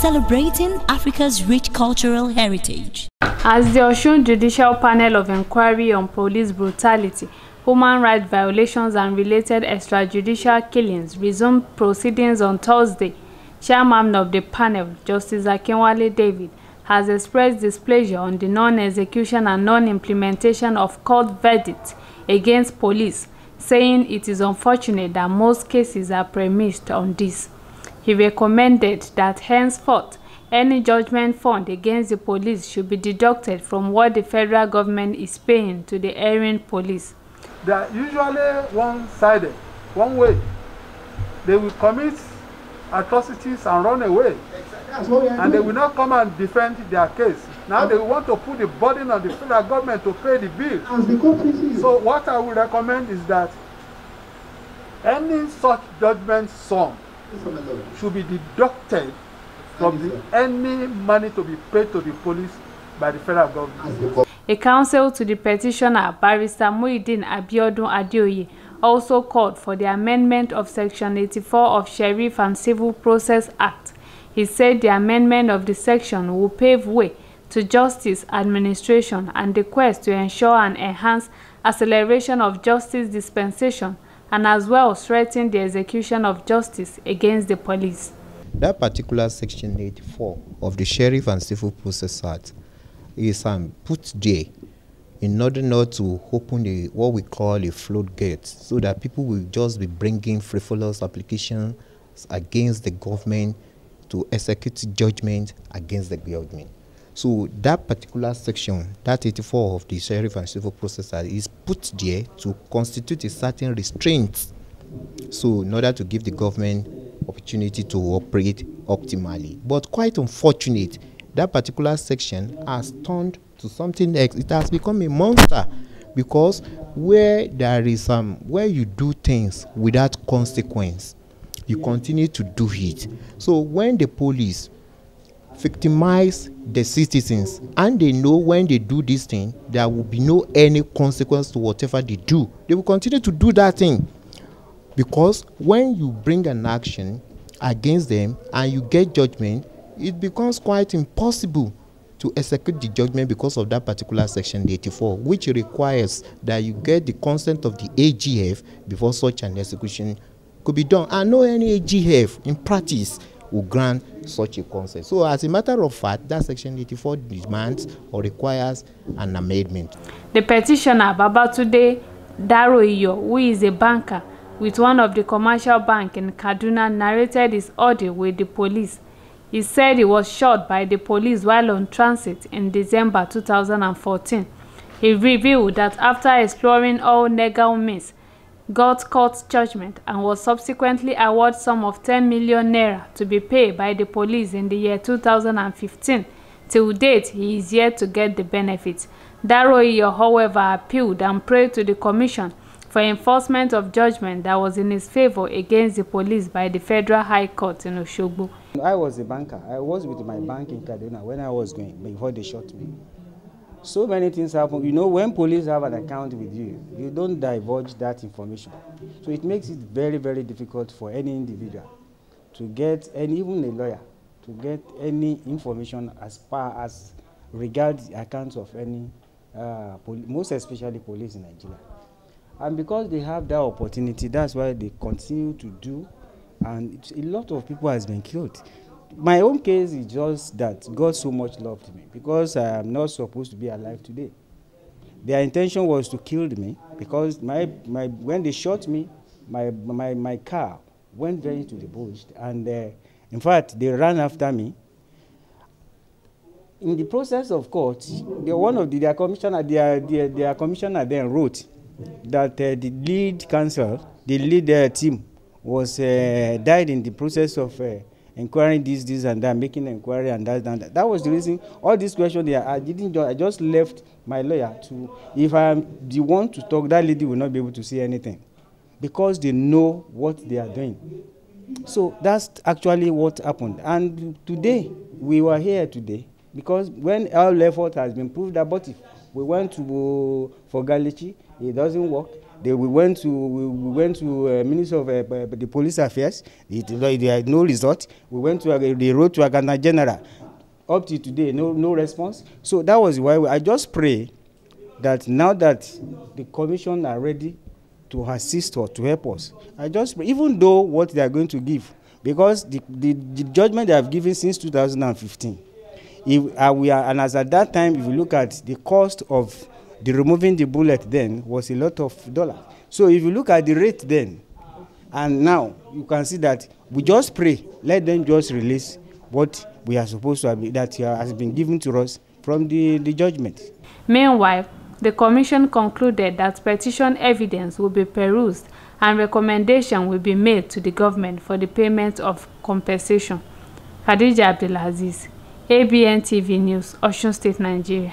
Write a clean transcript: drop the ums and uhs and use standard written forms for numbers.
Celebrating Africa's rich cultural heritage. As the Osun Judicial Panel of Inquiry on Police Brutality, Human Rights Violations and Related Extrajudicial Killings resumed proceedings on Thursday, Chairman of the panel, Justice Akinwale David, has expressed displeasure on the non-execution and non-implementation of court verdicts against police, saying it is unfortunate that most cases are premised on this. He recommended that henceforth, any judgment fund against the police should be deducted from what the federal government is paying to the erring police. They are usually one-sided, one way. They will commit atrocities and run away. And they will not come and defend their case. Now they want to put the burden on the federal government to pay the bill. So what I would recommend is that any such judgment sum should be deducted from any money to be paid to the police by the federal government. A counsel to the petitioner, Barrister Muhyiddin Abiodun Adeoye, also called for the amendment of Section 84 of Sheriff and Civil Process Act. He said the amendment of the section will pave way to justice administration and the quest to ensure an enhanced acceleration of justice dispensation and as well strengthen the execution of justice against the police. That particular Section 84 of the Sheriff and Civil Process Act is put there in order not to open what we call a floodgate, so that people will just be bringing frivolous applications against the government to execute judgment against the government. So that particular section, that 84 of the Sheriff and Civil Process Act, is put there to constitute a certain restraint, so in order to give the government opportunity to operate optimally. But quite unfortunate, that particular section has turned to something else. It has become a monster, because where there is where you do things without consequence, you continue to do it. So when the police victimize the citizens and they know when they do this thing there will be no any consequence to whatever they do, they will continue to do that thing, because when you bring an action against them and you get judgment, it becomes quite impossible to execute the judgment because of that particular Section 84, which requires that you get the consent of the AGF before such an execution could be done, and no any AGF in practice will grant such a consent. So as a matter of fact, that Section 84 demands or requires an amendment. The petitioner, Babatunde Daroiyo, who is a banker with one of the commercial banks in Kaduna, narrated his ordeal with the police. He said he was shot by the police while on transit in December 2014. He revealed that after exploring all legal means, got court judgment and was subsequently awarded sum of 10 million naira to be paid by the police in the year 2015. Till date, he is yet to get the benefits. Daroiyo, however, appealed and prayed to the commission for enforcement of judgment that was in his favor against the police by the Federal High Court in Osogbo. I was a banker. I was with my bank in Kaduna when I was going, before they shot me. So many things happen. You know, when police have an account with you, you don't divulge that information. So it makes it very, very difficult for any individual to get, and even a lawyer, to get any information as far as regards accounts of any, most especially police in Nigeria. And because they have that opportunity, that's why they continue to do, and a lot of people has been killed. My own case is just that God so much loved me, because I am not supposed to be alive today. Their intention was to kill me, because when they shot me, my car went very into the bush, and in fact they ran after me. In the process of court, their commissioner then wrote that the lead counsel, the lead team was died in the process of inquiring this and that, making an inquiry and that. That was the reason all these questions there. I just left my lawyer to, if I am the one to talk, that lady will not be able to say anything. because they know what they are doing. So that's actually what happened. And today, we were here today because when our effort has been proved abortive, we went to for Galichi, it doesn't work. We went to Minister of the Police Affairs. They had no result. We went to the road to Agana General. Up to today, no response. So that was why I just pray that now that the commission are ready to assist or to help us, I just pray, even though what they are going to give, because the judgment they have given since 2015, and as at that time, if you look at the cost of the removing the bullet then was a lot of dollars. So if you look at the rate then, and now you can see that we just pray, let them just release what we are supposed to have, that has been given to us from the judgment. Meanwhile, the commission concluded that petition evidence will be perused and recommendation will be made to the government for the payment of compensation. Khadija Abdulaziz, ABN TV News, Osun State, Nigeria.